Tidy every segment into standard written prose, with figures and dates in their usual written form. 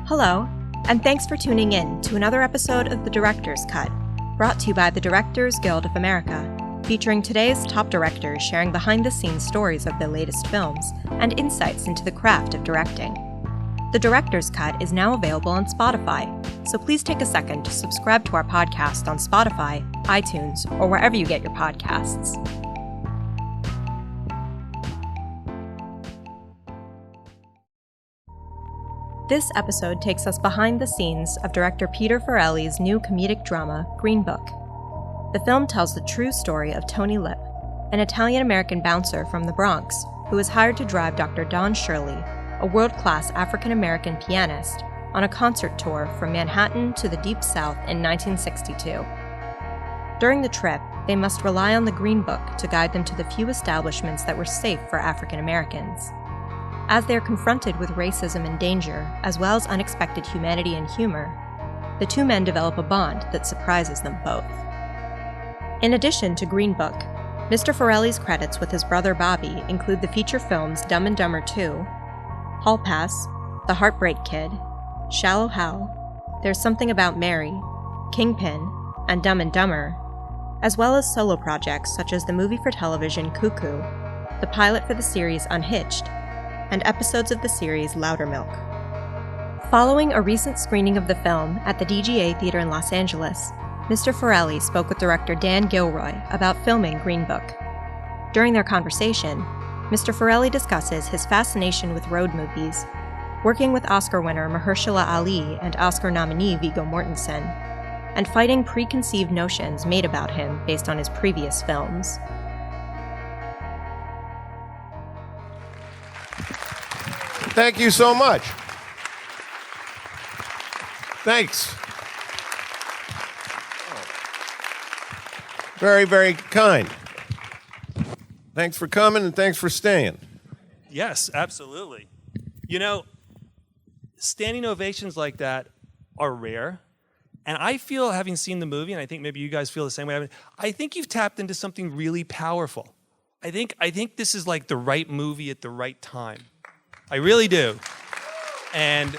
Hello, and thanks for tuning in to another episode of The Director's Cut, brought to you by the Directors Guild of America, featuring today's top directors sharing behind-the-scenes stories of their latest films and insights into the craft of directing. The Director's Cut is now available on Spotify, so please take a second to subscribe to our podcast on Spotify, iTunes, or wherever you get your podcasts. This episode takes us behind the scenes of director Peter Farrelly's new comedic drama, Green Book. The film tells the true story of Tony Lip, an Italian-American bouncer from the Bronx who was hired to drive Dr. Don Shirley, a world-class African-American pianist, on a concert tour from Manhattan to the Deep South in 1962. During the trip, they must rely on the Green Book to guide them to the few establishments that were safe for African Americans. As they are confronted with racism and danger, as well as unexpected humanity and humor, the two men develop a bond that surprises them both. In addition to Green Book, Mr. Farrelly's credits with his brother Bobby include the feature films Dumb and Dumber 2, Hall Pass, The Heartbreak Kid, Shallow Hal, There's Something About Mary, Kingpin, and Dumb and Dumber, as well as solo projects such as the movie for television Cuckoo, the pilot for the series Unhitched, and episodes of the series Loudermilk. Following a recent screening of the film at the DGA Theater in Los Angeles, Mr. Farrelly spoke with director Dan Gilroy about filming Green Book. During their conversation, Mr. Farrelly discusses his fascination with road movies, working with Oscar winner Mahershala Ali and Oscar nominee Viggo Mortensen, and fighting preconceived notions made about him based on his previous films. Thank you so much. Thanks. Very, very kind. Thanks for coming and thanks for staying. Yes, absolutely. You know, standing ovations like that are rare. And I feel, having seen the movie, and I think maybe you guys feel the same way, I think you've tapped into something really powerful. I think this is like the right movie at the right time. I really do. And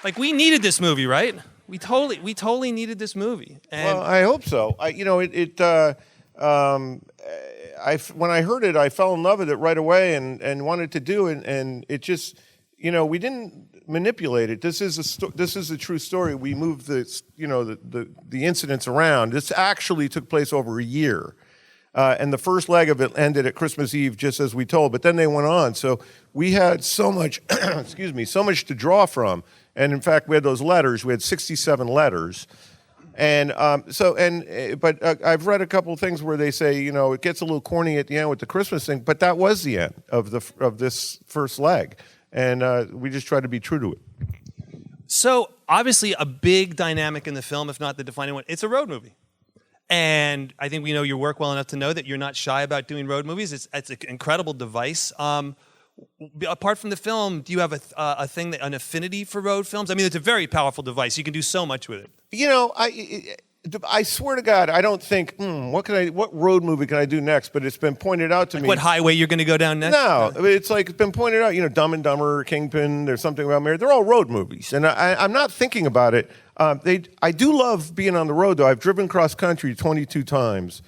like, we needed this movie, right? We totally needed this movie. And well, I hope so. When I heard it, I fell in love with it right away and wanted to do it. And it just, we didn't manipulate it. This is a true story. We moved the incidents around. This actually took place over a year. And the first leg of it ended at Christmas Eve, just as we told, but then they went on. So we had so much, so much to draw from. And in fact, we had those letters. We had 67 letters. And but I've read a couple of things where they say, it gets a little corny at the end with the Christmas thing, but that was the end of this first leg. And we just tried to be true to it. So obviously a big dynamic in the film, if not the defining one, it's a road movie. And I think we know your work well enough to know that you're not shy about doing road movies. It's an incredible device. Apart from the film, do you have an affinity for road films? I mean, it's a very powerful device. You can do so much with it. I swear to God, I don't think, what road movie can I do next? But it's been pointed out to me. What highway you're going to go down next? No, it's been pointed out, Dumb and Dumber, Kingpin, There's Something About Mary. They're all road movies. And I'm not thinking about it. I do love being on the road, though. I've driven cross country 22 times,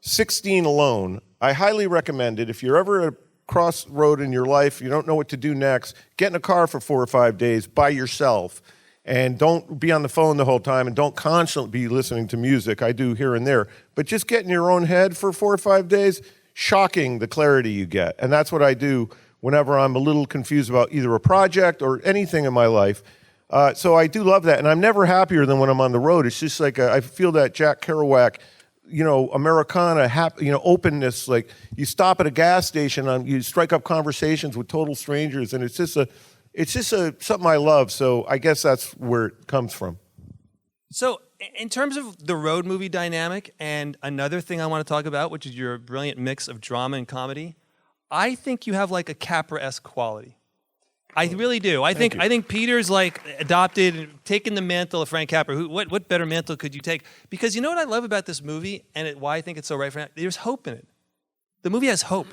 16 alone. I highly recommend it. If you're ever at a crossroad in your life, you don't know what to do next, get in a car for 4 or 5 days by yourself. And don't be on the phone the whole time, and don't constantly be listening to music. I do here and there. But just get in your own head for 4 or 5 days, shocking the clarity you get. And that's what I do whenever I'm a little confused about either a project or anything in my life. So I do love that. And I'm never happier than when I'm on the road. It's just like I feel that Jack Kerouac, Americana, openness. Like, you stop at a gas station, you strike up conversations with total strangers, and it's just something I love, so I guess that's where it comes from. So in terms of the road movie dynamic, and another thing I want to talk about, which is your brilliant mix of drama and comedy, I think you have like a Capra-esque quality. I really do. I think Peter's taken the mantle of Frank Capra. What better mantle could you take? Because you know what I love about this movie, and why I think it's so right for now? There's hope in it. The movie has hope.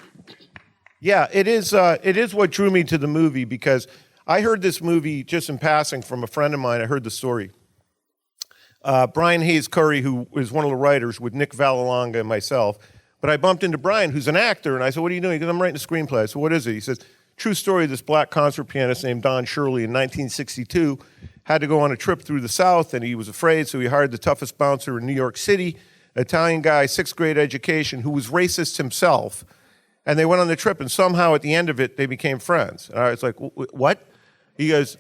Yeah, it is what drew me to the movie, because I heard this movie just in passing from a friend of mine. I heard the story. Brian Hayes Curry, who is one of the writers with Nick Vallelonga and myself. But I bumped into Brian, who's an actor, and I said, what are you doing? He goes, I'm writing a screenplay. I said, what is it? He says, true story of this black concert pianist named Don Shirley in 1962. Had to go on a trip through the South, and he was afraid, so he hired the toughest bouncer in New York City, Italian guy, 6th grade education, who was racist himself. And they went on the trip, and somehow at the end of it, they became friends. And I was like, what? He goes,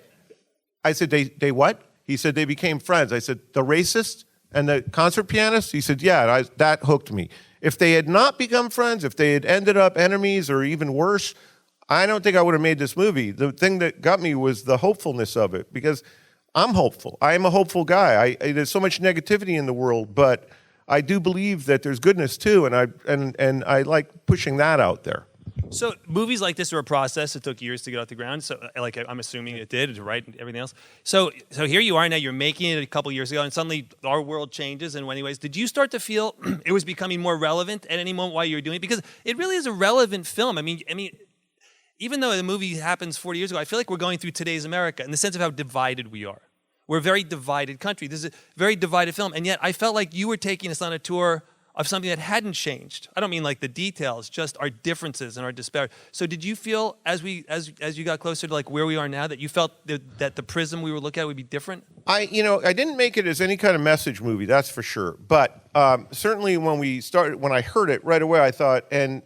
I said, they what? He said, they became friends. I said, the racist and the concert pianist? He said, yeah, that hooked me. If they had not become friends, if they had ended up enemies or even worse, I don't think I would have made this movie. The thing that got me was the hopefulness of it, because I'm hopeful. I am a hopeful guy. There's so much negativity in the world, but I do believe that there's goodness too, and I like pushing that out there. So movies like this are a process. It took years to get off the ground. So, like, I'm assuming it did, to write and everything else. So here you are now. You're making it a couple years ago, and suddenly our world changes in many ways. Did you start to feel it was becoming more relevant at any moment while you were doing it? Because it really is a relevant film. I mean, even though the movie happens 40 years ago, I feel like we're going through today's America in the sense of how divided we are. We're a very divided country. This is a very divided film, and yet I felt like you were taking us on a tour of something that hadn't changed. I don't mean like the details, just our differences and our disparity. So did you feel as you got closer to like where we are now that you felt that the prism we were looking at would be different? I didn't make it as any kind of message movie, that's for sure. But certainly when I heard it right away, I thought, and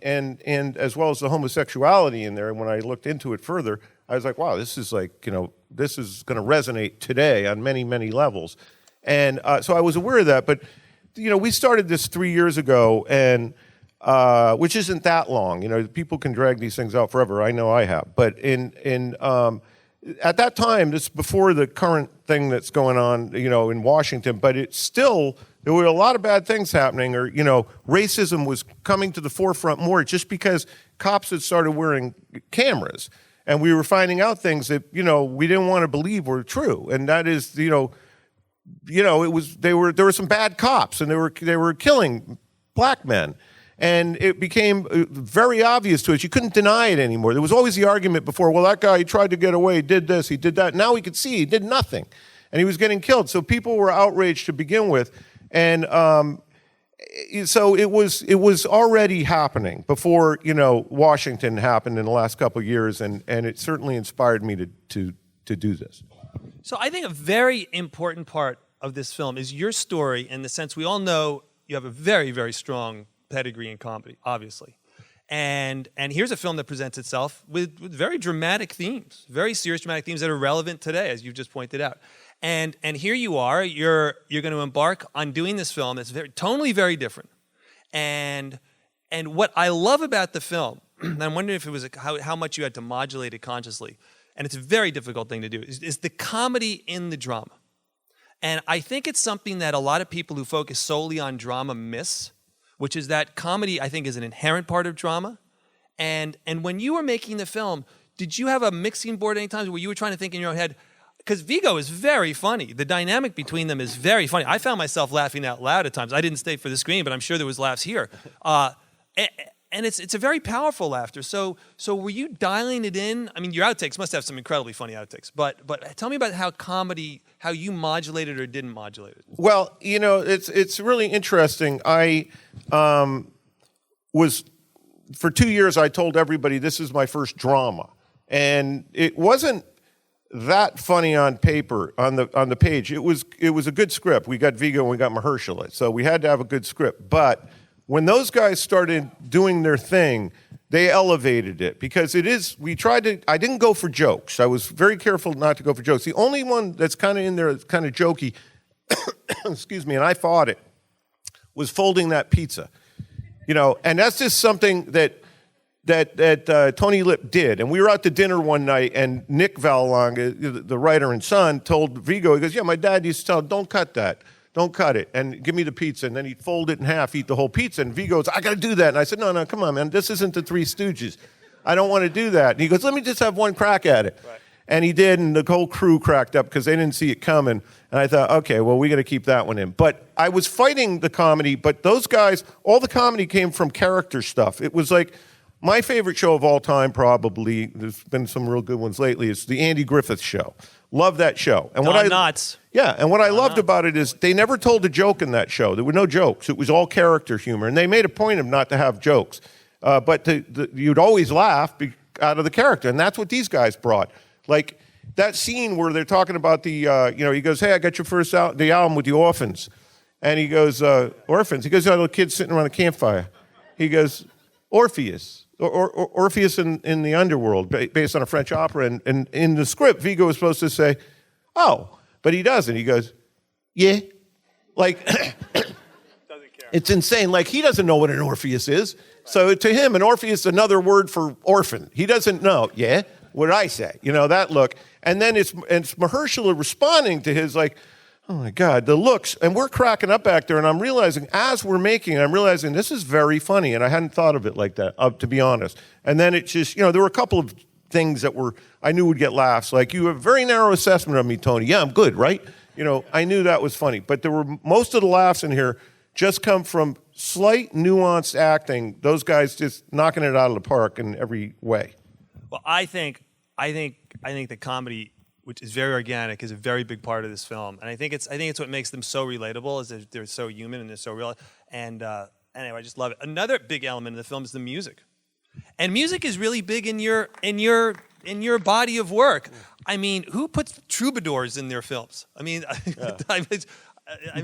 as well as the homosexuality in there, and when I looked into it further, I was like, wow, this is this is going to resonate today on many, many levels. And so I was aware of that, but we started this 3 years ago, and which isn't that long. People can drag these things out forever. I know I have. But at that time, this is before the current thing that's going on, in Washington. But it's still, there were a lot of bad things happening, or racism was coming to the forefront more, just because cops had started wearing cameras, and we were finding out things that we didn't want to believe were true, and that is there were some bad cops, and they were killing black men, and it became very obvious to us. You couldn't deny it anymore. There was always the argument before, well, that guy, he tried to get away, he did this, he did that. Now we could see he did nothing, and he was getting killed. So people were outraged to begin with, and so it was already happening before Washington happened in the last couple of years, and it certainly inspired me to do this. So I think a very important part of this film is your story, in the sense we all know you have a very, very strong pedigree in comedy, obviously. And here's a film that presents itself with very dramatic themes, very serious dramatic themes that are relevant today, as you've just pointed out. And here you are, you're going to embark on doing this film that's tonally very different. And what I love about the film, and I'm wondering if it was how much you had to modulate it consciously, and it's a very difficult thing to do, is the comedy in the drama. And I think it's something that a lot of people who focus solely on drama miss, which is that comedy, I think, is an inherent part of drama. And when you were making the film, did you have a mixing board any times where you were trying to think in your own head, because Viggo is very funny. The dynamic between them is very funny. I found myself laughing out loud at times. I didn't stay for the screen, but I'm sure there was laughs here. And it's a very powerful laughter. So were you dialing it in? I mean, your outtakes must have some incredibly funny outtakes. But tell me about how you modulated or didn't modulate it. Well, it's really interesting. I was, for 2 years, I told everybody this is my first drama, and it wasn't that funny on paper, on the page. It was a good script. We got Viggo and we got Mahershala, so we had to have a good script. But when those guys started doing their thing, they elevated it, because I didn't go for jokes. I was very careful not to go for jokes. The only one that's kind of in there that's kind of jokey, excuse me, and I fought it, was folding that pizza. And that's just something that Tony Lip did. And we were out to dinner one night, and Nick Vallelonga, the writer and son, told Viggo, he goes, yeah, my dad used to tell him, don't cut that. Don't cut it, and give me the pizza. And then he'd fold it in half, eat the whole pizza. And Viggo goes, I got to do that. And I said, no, come on, man. This isn't the Three Stooges. I don't want to do that. And he goes, let me just have one crack at it. Right. And he did, and the whole crew cracked up because they didn't see it coming. And I thought, okay, well, we got to keep that one in. But I was fighting the comedy, but those guys, all the comedy came from character stuff. It was like, My favorite show of all time, probably, there's been some real good ones lately, is the Andy Griffith Show. Love that show. And Don Knotts. Yeah, and what I loved about it is they never told a joke in that show. There were no jokes. It was all character humor, and they made a point of not to have jokes. But you'd always laugh out of the character, and that's what these guys brought. Like that scene where they're talking about the, he goes, hey, I got your first the album with the Orphans. And he goes, Orphans? He goes, little kids sitting around a campfire. He goes, Orpheus. Orpheus in the underworld, based on a French opera. And in the script, Viggo was supposed to say, oh, but he doesn't. He goes, yeah. Like, Doesn't care. It's insane. Like, he doesn't know what an Orpheus is. So to him, an Orpheus is another word for orphan. He doesn't know. Yeah, what did I say? That look. And then it's Mahershala responding to his, like, oh my God, the looks. And we're cracking up back there, and I'm realizing, as we're making it, I'm realizing this is very funny, and I hadn't thought of it like that, to be honest. And then it's just, there were a couple of things that I knew would get laughs. Like, you have a very narrow assessment of me, Tony. Yeah, I'm good, right? I knew that was funny. But most of the laughs in here just come from slight nuanced acting. Those guys just knocking it out of the park in every way. Well, I think the comedy, which is very organic, is a very big part of this film, and I think it's what makes them so relatable, is they're so human and they're so real. And anyway, I just love it. Another big element of the film is the music, and music is really big in your body of work. I mean, who puts troubadours in their films? I mean,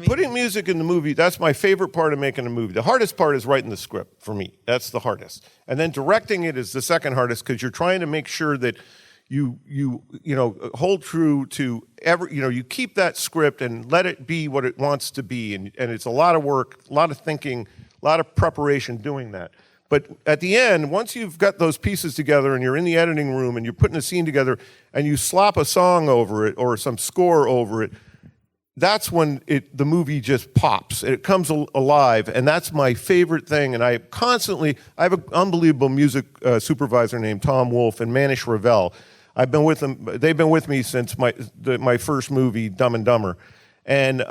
Putting music in the movie, that's my favorite part of making a movie. The hardest part is writing the script for me. That's the hardest. And then directing it is the second hardest, because you're trying to make sure that you hold true to you keep that script and let it be what it wants to be. And it's a lot of work, a lot of thinking, a lot of preparation doing that. But at the end, once you've got those pieces together and you're in the editing room and you're putting a scene together and you slap a song over it or some score over it, that's when the movie just pops. It comes alive, and that's my favorite thing. And I have an unbelievable music supervisor named Tom Wolfe and Manish Ravel. I've been with them. They've been with me since my first movie, Dumb and Dumber. And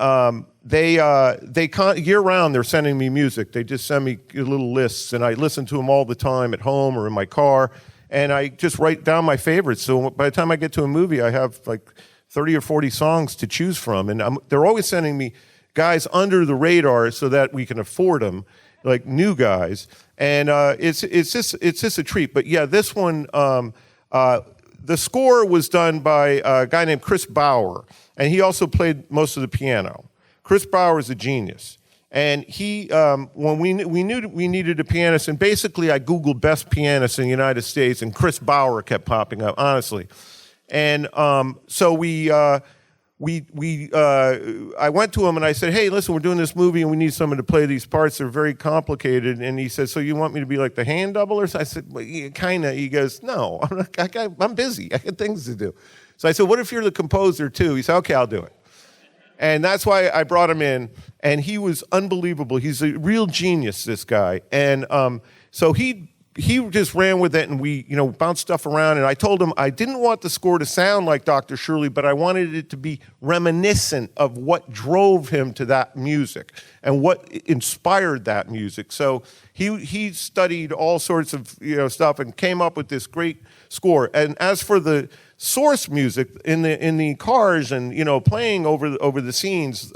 they year round, they're sending me music. They just send me little lists, and I listen to them all the time at home or in my car. And I just write down my favorites. So by the time I get to a movie, I have like 30 or 40 songs to choose from. And they're always sending me guys under the radar so that we can afford them, like new guys. And it's just a treat. But yeah, this one, the score was done by a guy named Chris Bauer, and he also played most of the piano. Chris Bauer is a genius. And he, when we knew we needed a pianist, and basically I Googled best pianists in the United States, and Chris Bauer kept popping up, honestly. And so I went to him and I said, hey, listen, we're doing this movie and we need someone to play these parts. They're very complicated. And he said, so you want me to be like the hand doubler? So I said, well, yeah, kind of. He goes, no, I'm busy. I got things to do. So I said, what if you're the composer too? He said, okay, I'll do it. And that's why I brought him in. And he was unbelievable. He's a real genius, this guy. And so he just ran with it, and we, bounced stuff around. And I told him I didn't want the score to sound like Dr. Shirley, but I wanted it to be reminiscent of what drove him to that music and what inspired that music. So he studied all sorts of stuff and came up with this great score. And as for the source music in the cars and playing over the scenes,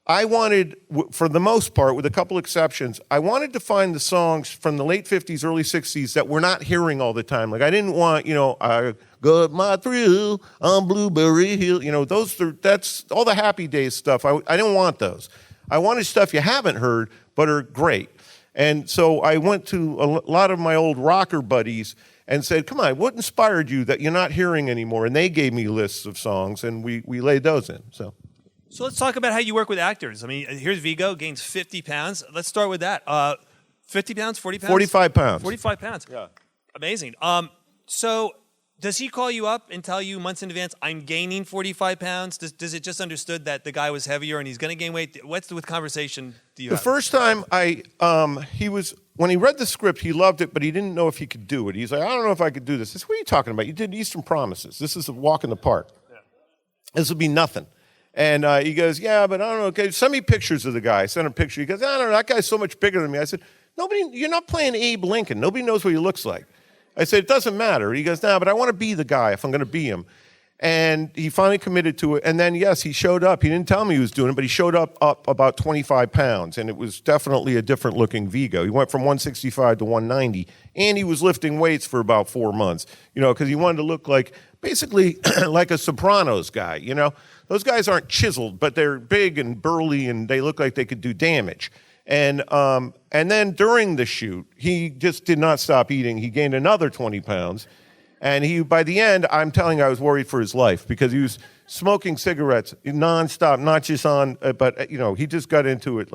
I wanted, for the most part, with a couple exceptions, I wanted to find the songs from the late 50s, early 60s that we're not hearing all the time. Like, I didn't want, I got my thrill on Blueberry Hill. That's all the Happy Days stuff. I didn't want those. I wanted stuff you haven't heard, but are great. And so I went to a lot of my old rocker buddies and said, come on, what inspired you that you're not hearing anymore? And they gave me lists of songs, and we laid those in, So let's talk about how you work with actors. I mean, here's Viggo, gains 50 pounds. Let's start with that. 50 pounds, 40 pounds? 45 pounds. 45 pounds. Yeah. Amazing. So does he call you up and tell you months in advance, I'm gaining 45 pounds? Does it just understood that the guy was heavier and he's going to gain weight? What's the conversation do you have? The first time when he read the script, he loved it, but he didn't know if he could do it. He's like, I don't know if I could do this. I said, what are you talking about? You did Eastern Promises. This is a walk in the park. Yeah. This would be nothing. And he goes, yeah, but I don't know. Okay, send me pictures of the guy. I sent him a picture. He goes, I don't know. That guy's so much bigger than me. I said, You're not playing Abe Lincoln. Nobody knows what he looks like. I said, it doesn't matter. He goes, no, but I want to be the guy if I'm going to be him. And he finally committed to it. And then, yes, he showed up. He didn't tell me he was doing it, but he showed up about 25 pounds. And it was definitely a different looking Vigo. He went from 165 to 190. And he was lifting weights for about 4 months, because he wanted to look like, basically, like a Sopranos guy, Those guys aren't chiseled, but they're big and burly, and they look like they could do damage. And then during the shoot, he just did not stop eating. He gained another 20 pounds. And by the end, I'm telling you, I was worried for his life because he was smoking cigarettes nonstop, not just on, but, he just got into it,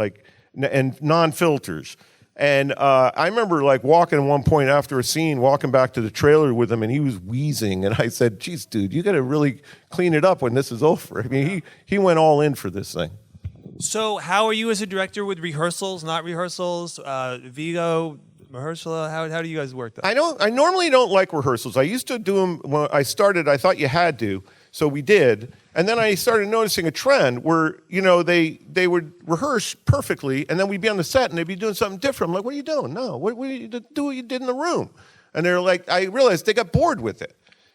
and non-filters. And I remember, walking at one point after a scene, walking back to the trailer with him, and he was wheezing. And I said, geez, dude, you got to really clean it up when this is over. I mean, he went all in for this thing. So how are you as a director with rehearsals, not rehearsals, Vigo, Mahershala? How do you guys work that? I normally don't like rehearsals. I used to do them when I started. I thought you had to, so we did. And then I started noticing a trend where, they would rehearse perfectly, and then we'd be on the set, and they'd be doing something different. I'm like, what are you doing? No, do what you did in the room. And they're like, I realized they got bored with it.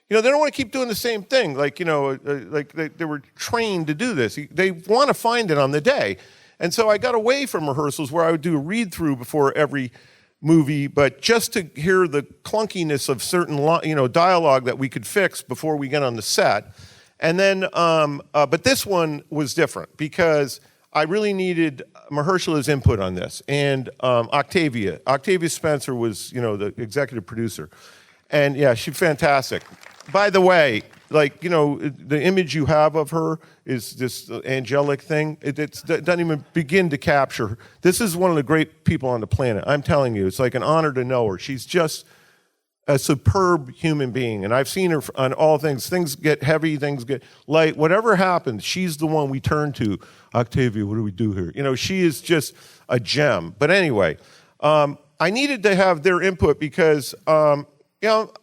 They don't want to keep doing the same thing. Like they were trained to do this. They want to find it on the day. And so I got away from rehearsals where I would do a read-through before every movie, but just to hear the clunkiness of certain dialogue that we could fix before we get on the set. And then, but this one was different because I really needed Mahershala's input on this. And Octavia Spencer was, the executive producer. And yeah, she's fantastic. By the way, the image you have of her is this angelic thing. It doesn't even begin to capture her. This is one of the great people on the planet. I'm telling you, it's like an honor to know her. She's just a superb human being. And I've seen her on all things. Things get heavy, things get light. Whatever happens, she's the one we turn to. Octavia, what do we do here? She is just a gem. But anyway, I needed to have their input because,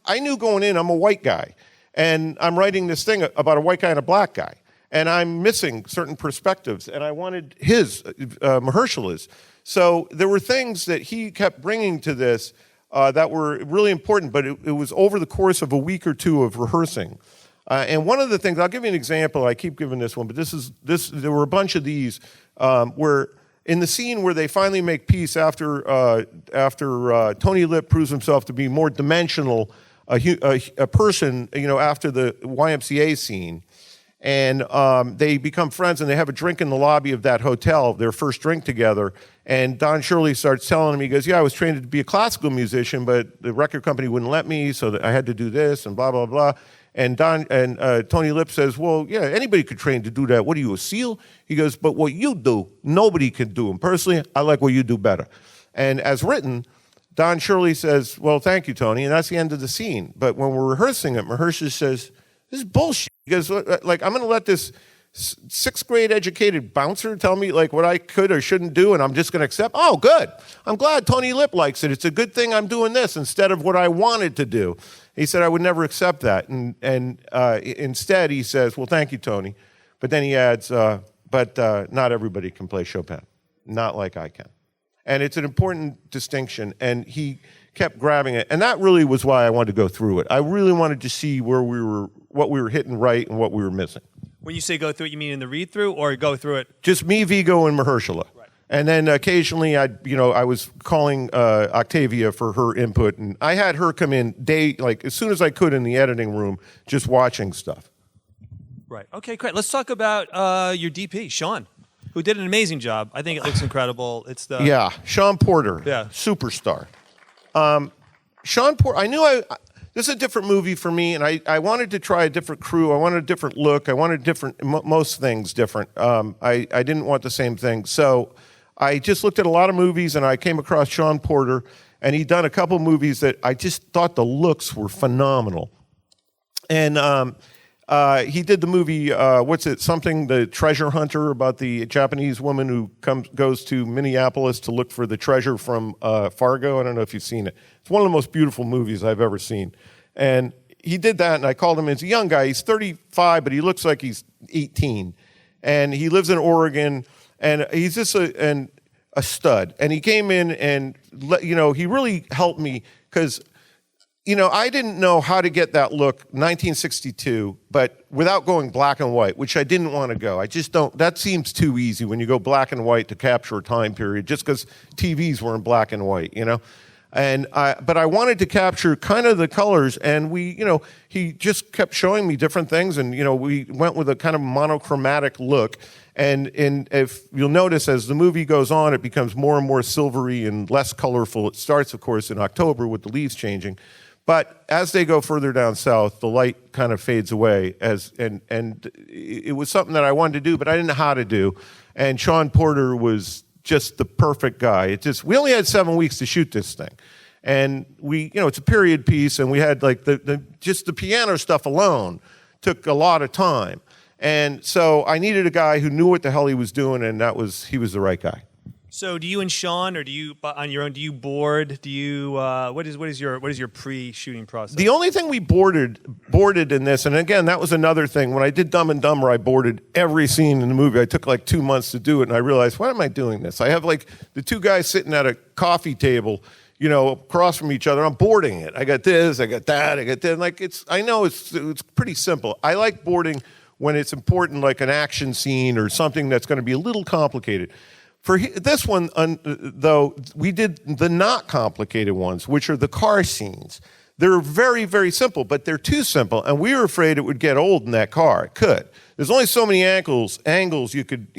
I knew going in I'm a white guy. And I'm writing this thing about a white guy and a black guy. And I'm missing certain perspectives. And I wanted Mahershala's. So there were things that he kept bringing to this that were really important, but it was over the course of a week or two of rehearsing. And one of the things, I'll give you an example. I keep giving this one, but there were a bunch of these where in the scene where they finally make peace after Tony Lip proves himself to be more dimensional, a person, after the YMCA scene, and they become friends and they have a drink in the lobby of that hotel, their first drink together. And Don Shirley starts telling him, he goes, yeah, I was trained to be a classical musician, but the record company wouldn't let me, so that I had to do this and blah, blah, blah. And Tony Lip says, well, yeah, anybody could train to do that. What are you, a SEAL? He goes, but what you do, nobody can do. And personally, I like what you do better. And as written, Don Shirley says, well, thank you, Tony, and that's the end of the scene. But when we're rehearsing it, Mahershala says, this is bullshit. He goes, I'm going to let this sixth grade educated bouncer tell me what I could or shouldn't do, and I'm just going to accept. Oh, good. I'm glad Tony Lip likes it. It's a good thing I'm doing this instead of what I wanted to do. He said I would never accept that. And instead he says, well, thank you, Tony. But then he adds, but not everybody can play Chopin. Not like I can. And it's an important distinction, and he kept grabbing it. And that really was why I wanted to go through it. I really wanted to see what we were hitting right and what we were missing. When you say go through it, you mean in the read-through or go through it? Just me, Vigo, and Mahershala. Right. And then occasionally I was calling Octavia for her input, and I had her come in as soon as I could in the editing room, just watching stuff. Right. Okay, great. Let's talk about your DP, Sean, who did an amazing job. I think it looks incredible. It's Sean Porter, yeah, superstar. Sean Porter. I knew this is a different movie for me, and I wanted to try a different crew. I wanted a different look. I wanted most things different. I didn't want the same thing. So I just looked at a lot of movies, and I came across Sean Porter, and he'd done a couple movies that I just thought the looks were phenomenal. And he did the movie, The Treasure Hunter, about the Japanese woman who goes to Minneapolis to look for the treasure from Fargo. I don't know if you've seen it. It's one of the most beautiful movies I've ever seen. And he did that, and I called him. He's a young guy. He's 35, but he looks like he's 18. And he lives in Oregon, and he's just a stud. And he came in and, he really helped me because, I didn't know how to get that look 1962, but without going black and white, which I didn't want to go. I just don't, that seems too easy when you go black and white to capture a time period just because TVs were in black and white, but I wanted to capture kind of the colors, and he just kept showing me different things, and we went with a kind of monochromatic look. And if you'll notice, as the movie goes on, it becomes more and more silvery and less colorful. It starts, of course, in October with the leaves changing, but as they go further down south, the light kind of fades away. And it was something that I wanted to do, but I didn't know how to do. And Sean Porter was just the perfect guy. We only had 7 weeks to shoot this thing. And it's a period piece, and we had like just the piano stuff alone took a lot of time. And so I needed a guy who knew what the hell he was doing, and he was the right guy. So do you and Sean, or do you on your own? Do you board? Do you what is your pre-shooting process? The only thing we boarded in this, and again, that was another thing. When I did Dumb and Dumber, I boarded every scene in the movie. I took like 2 months to do it, and I realized, why am I doing this? I have like the two guys sitting at a coffee table, across from each other. I'm boarding it. I got this, I got that, I got that. Like I know it's pretty simple. I like boarding when it's important, like an action scene or something that's going to be a little complicated. For this one, though, we did the not complicated ones, which are the car scenes. They're very, very simple, but they're too simple, and we were afraid it would get old in that car. It could. There's only so many angles you could,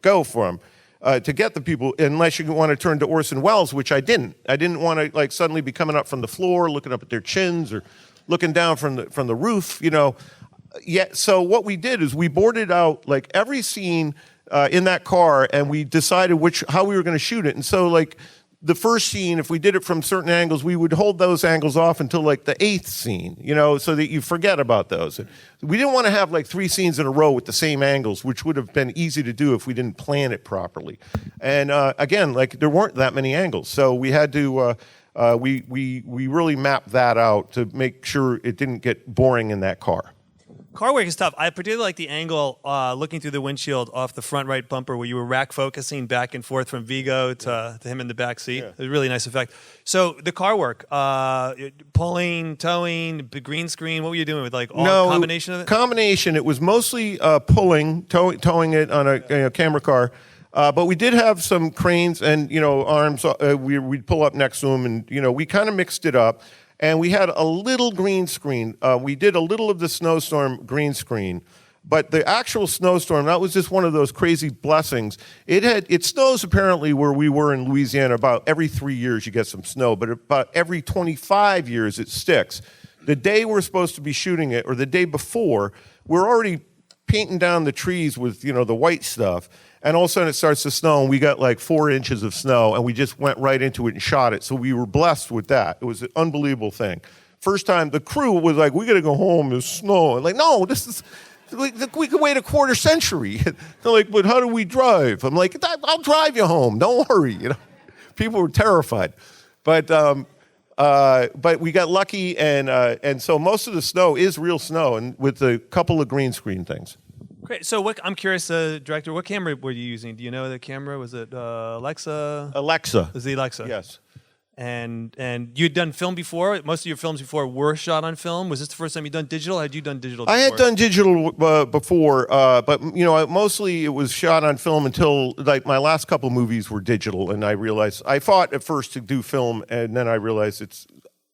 go from to get the people, unless you want to turn to Orson Welles, which I didn't. I didn't want to suddenly be coming up from the floor, looking up at their chins, or looking down from the roof. So what we did is we boarded out every scene in that car, and we decided how we were going to shoot it. And so the first scene, if we did it from certain angles, we would hold those angles off until the eighth scene, so that you forget about those. We didn't want to have 3 scenes in a row with the same angles, which would have been easy to do if we didn't plan it properly. And again, there weren't that many angles, so we had to we really mapped that out to make sure it didn't get boring in that car. Car work is tough. I particularly like the angle looking through the windshield off the front right bumper where you were rack focusing back and forth from Vigo to him in the back seat. Yeah. It was a really nice effect. So the car work, pulling, towing, green screen, what were you doing with combination of it? Combination. It was mostly pulling, towing it on a camera car. But we did have some cranes and, arms. We'd pull up next to them, and, we kind of mixed it up. And we had a little green screen. We did a little of the snowstorm green screen. But the actual snowstorm, that was just one of those crazy blessings. It snows apparently where we were in Louisiana about every 3 years you get some snow, but about every 25 years it sticks. The day we're supposed to be shooting it, or the day before, we're already painting down the trees with, the white stuff. And all of a sudden it starts to snow, and we got 4 inches of snow, and we just went right into it and shot it. So we were blessed with that. It was an unbelievable thing. First time, the crew was like, we got to go home, there's snow. And no, we could wait a quarter century. They're like, but how do we drive? I'm like, I'll drive you home, don't worry. People were terrified. But we got lucky, and so most of the snow is real snow, and with a couple of green screen things. Great. So I'm curious, director, what camera were you using? Do you know the camera? Was it Alexa? Alexa. It was the Alexa? Yes. And you'd done film before? Most of your films before were shot on film? Was this the first time you'd done digital? Had you done digital before? I had done digital before, but mostly it was shot on film until my last couple movies were digital, and I realized I fought at first to do film, and then I realized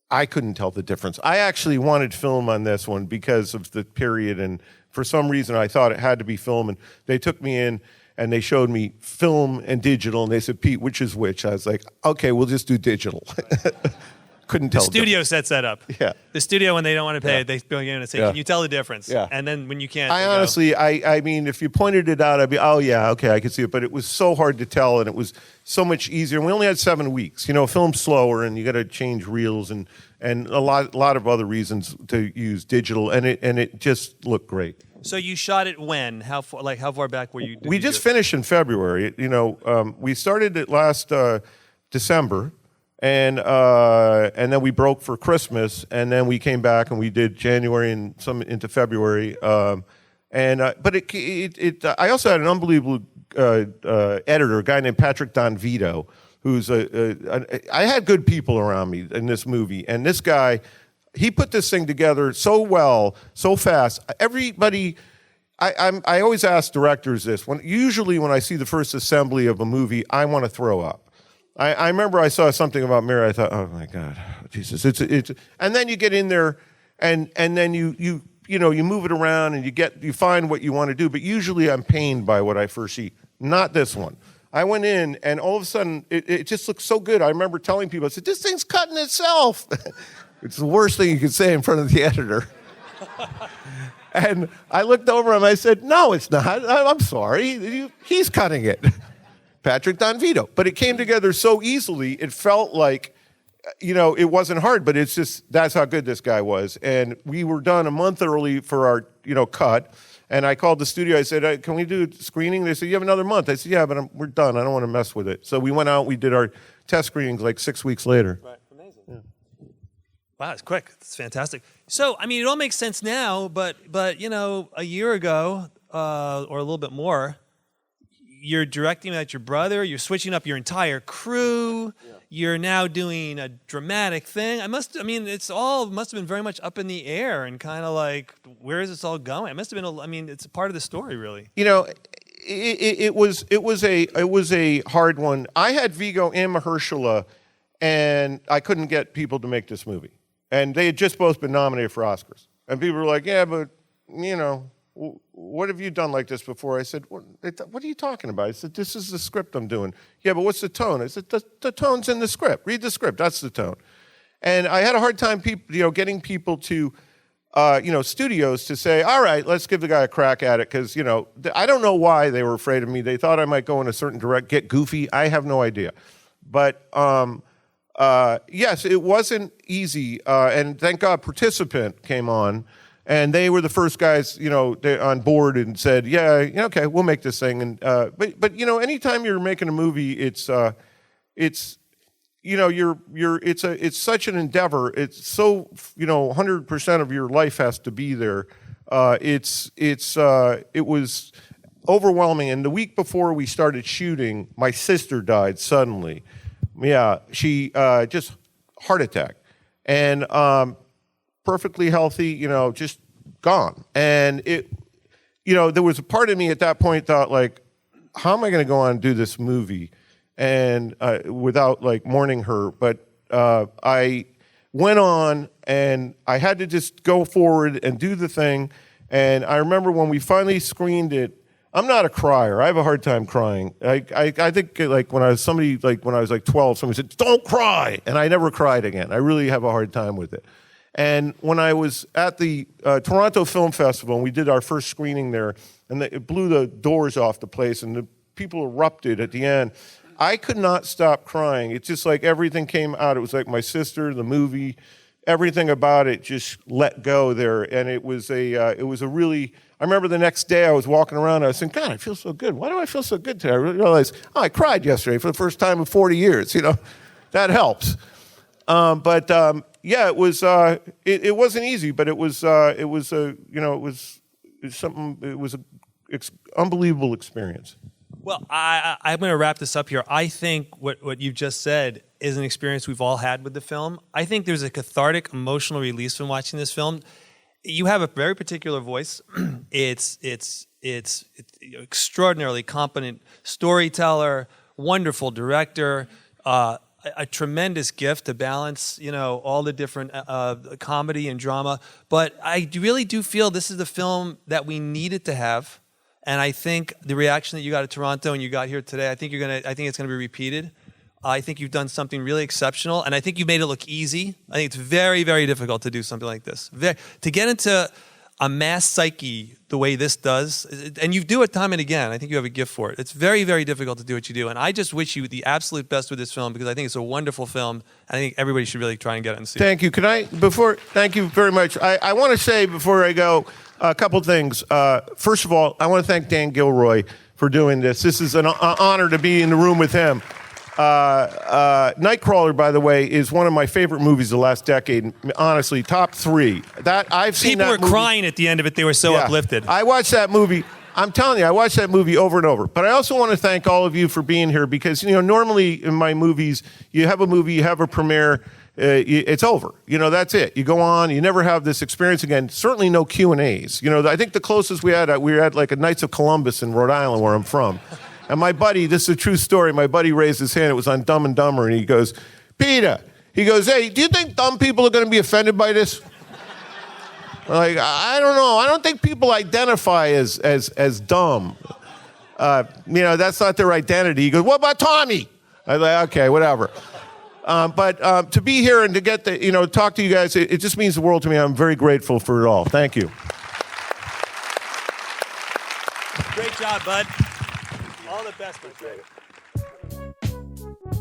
I couldn't tell the difference. I actually wanted film on this one because of the period, and for some reason I thought it had to be film, and they took me in and they showed me film and digital, and they said, Pete, which is which? I was like, okay, we'll just do digital. Couldn't tell. The studio sets that up. Yeah. The studio, when they don't want to pay it, they bring in and say, can you tell the difference? Yeah. And then when you can't, I mean, if you pointed it out, I'd be, oh yeah, okay, I can see it. But it was so hard to tell, and it was so much easier. And we only had 7 weeks. Film's slower, and you got to change reels and a lot of other reasons to use digital, and it just looked great. So you shot it when? How far back were you? We just finished in February. We started it last December. And then we broke for Christmas, and then we came back and we did January and some into February. But I also had an unbelievable editor, a guy named Patrick Donvito, who's I had good people around me in this movie, and this guy, he put this thing together so well, so fast. Everybody, I always ask directors this. Usually when I see the first assembly of a movie, I want to throw up. I remember I saw something about Mary. I thought, oh my God, Jesus! It's and then you get in there, and then you move it around and you find what you want to do. But usually I'm pained by what I first see. Not this one. I went in and all of a sudden it just looked so good. I remember telling people, I said, this thing's cutting itself. It's the worst thing you could say in front of the editor. And I looked over him, I said, no, it's not. I'm sorry. He's cutting it. Patrick Donvito. But it came together so easily, it felt like, it wasn't hard, but it's just, that's how good this guy was. And we were done a month early for our, cut. And I called the studio. I said, can we do a screening? They said, you have another month. I said, yeah, but we're done. I don't want to mess with it. So we went out. We did our test screenings like 6 weeks later. Right. Amazing. Yeah. Wow, it's quick. It's fantastic. So, I mean, it all makes sense now, but a year ago or a little bit more, you're directing at your brother. You're switching up your entire crew. Yeah. You're now doing a dramatic thing. It must have been very much up in the air and kind of like, where is this all going? It must have been. It's a part of the story, really. It was a hard one. I had Viggo and Mahershala, and I couldn't get people to make this movie. And they had just both been nominated for Oscars. And people were like, yeah, but what have you done like this before? I said, what are you talking about? I said, this is the script I'm doing. Yeah, but what's the tone? I said, the tone's in the script. Read the script. That's the tone. And I had a hard time getting people to, studios to say, all right, let's give the guy a crack at it. Because, I don't know why they were afraid of me. They thought I might go in a certain direct, get goofy. I have no idea. But, yes, it wasn't easy. And thank God Participant came on. And they were the first guys, on board and said, yeah, okay, we'll make this thing. And but anytime you're making a movie, it's such an endeavor. It's so 100% of your life has to be there. It was overwhelming. And the week before we started shooting, my sister died suddenly. Yeah, she just heart attack. And perfectly healthy, just gone. And there was a part of me at that point thought, like, how am I going to go on and do this movie and without like mourning her? But I went on and I had to just go forward and do the thing. And I remember when we finally screened it, I'm not a crier. I have a hard time crying. I think like when I was 12, somebody said, don't cry. And I never cried again. I really have a hard time with it. And when I was at the Toronto Film Festival, and we did our first screening there, and it blew the doors off the place, and the people erupted at the end, I could not stop crying. It's just like everything came out. It was like my sister, the movie, everything about it just let go there. And it was a really, I remember the next day I was walking around, and I was thinking, God, I feel so good. Why do I feel so good today? I realized, I cried yesterday for the first time in 40 years. That helps. Yeah, it was. It wasn't easy, but it was an unbelievable experience. Well, I'm going to wrap this up here. I think what you've just said is an experience we've all had with the film. I think there's a cathartic, emotional release from watching this film. You have a very particular voice. It's extraordinarily competent storyteller, wonderful director. A tremendous gift to balance, all the different comedy and drama. But I really do feel this is the film that we needed to have. And I think the reaction that you got at Toronto and you got here today, I think it's gonna be repeated. I think you've done something really exceptional, and I think you made it look easy. I think it's very, very difficult to do something like this. To get into a mass psyche the way this does, and you do it time and again. I think you have a gift for it. It's very, very difficult to do what you do, and I just wish you the absolute best with this film because I think it's a wonderful film. I think everybody should really try and get it and see it. Thank you. Thank you very much. I want to say before I go a couple things. First of all, I want to thank Dan Gilroy for doing this. This is an honor to be in the room with him. Nightcrawler, by the way, is one of my favorite movies of the last decade. Honestly, top 3. That I've seen. People that were crying at the end of it. They were so uplifted. I watched that movie. I'm telling you, I watched that movie over and over. But I also want to thank all of you for being here because, normally in my movies, you have a movie, you have a premiere, it's over. That's it. You go on, you never have this experience again. Certainly no Q&As. I think the closest we had like a Knights of Columbus in Rhode Island where I'm from. And my buddy, this is a true story, my buddy raised his hand, it was on Dumb and Dumber, and he goes, Peter, hey, do you think dumb people are going to be offended by this? Like, I don't know. I don't think people identify as dumb. That's not their identity. He goes, what about Tommy? I was like, okay, whatever. But to be here and to get talk to you guys, it just means the world to me. I'm very grateful for it all. Thank you. Great job, bud. All the best, my friend.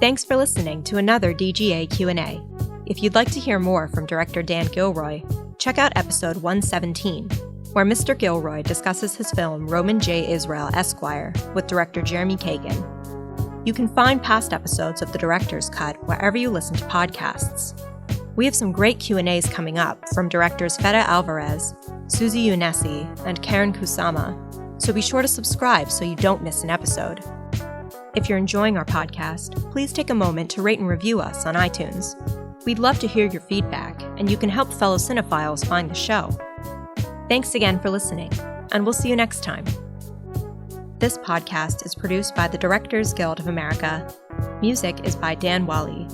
Thanks for listening to another DGA Q&A. If you'd like to hear more from director Dan Gilroy, check out episode 117, where Mr. Gilroy discusses his film Roman J. Israel, Esquire, with director Jeremy Kagan. You can find past episodes of The Director's Cut wherever you listen to podcasts. We have some great Q&As coming up from directors Feta Alvarez, Suzy Unesi, and Karen Kusama, so be sure to subscribe so you don't miss an episode. If you're enjoying our podcast, please take a moment to rate and review us on iTunes. We'd love to hear your feedback, and you can help fellow cinephiles find the show. Thanks again for listening, and we'll see you next time. This podcast is produced by the Directors Guild of America. Music is by Dan Wally.